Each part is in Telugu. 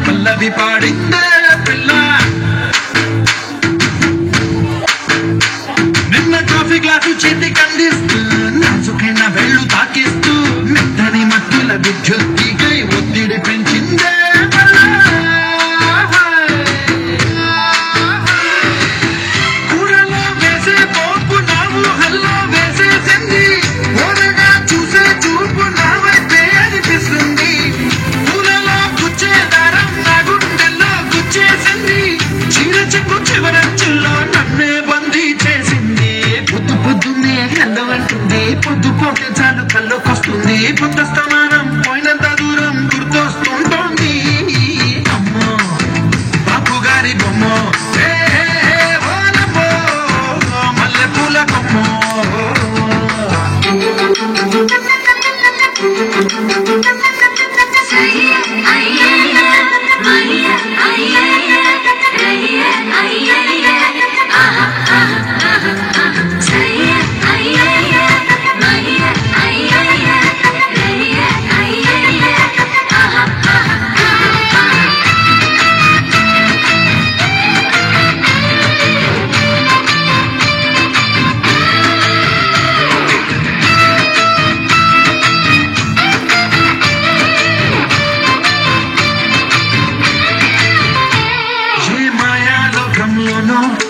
పల్లవి పాడిందే పిల్ల నిన్న కాఫీ గ్లాసు చేతి కందిస్తూ నాజుకైన వెళ్ళు తాకిస్తూ మెత్తని మత్తుల విద్యుత్తికై ఒత్తిడి పెంచిందే కూరలో వేసే పోపు నా ఊహల్లో వేసేసింది ఓరగా చూసే చూపు నా వైపే అనిపిస్తుంది పూలలో గుచ్చే దారం నా గుండెల్లో గుచ్చేసింది చీర చెక్కు చివరంచుల్లో నన్నే బందీ చేసింది పొద్దు పొద్దున్నే కళ్ళు అంటుంది పొద్దు పోతే చాలు కళ్ళొకొస్తుంది పొద్దు స్థమానం పోయినంత దూరం గుర్తొస్తుంటోంది అమ్మో బాపు గారి బొమ్మ మల్లె పూల కొమ్మ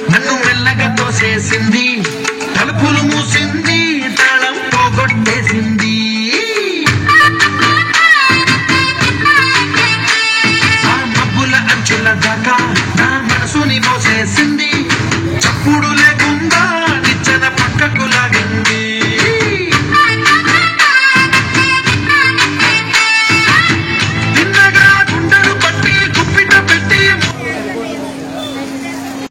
నన్ను మెల్లగా తోసేసింది తలుపులు మూసింది తాళం పోగొట్టేసింది ఆ మబ్బుల అంచుల దాకా నా మనసుని మోసేసింది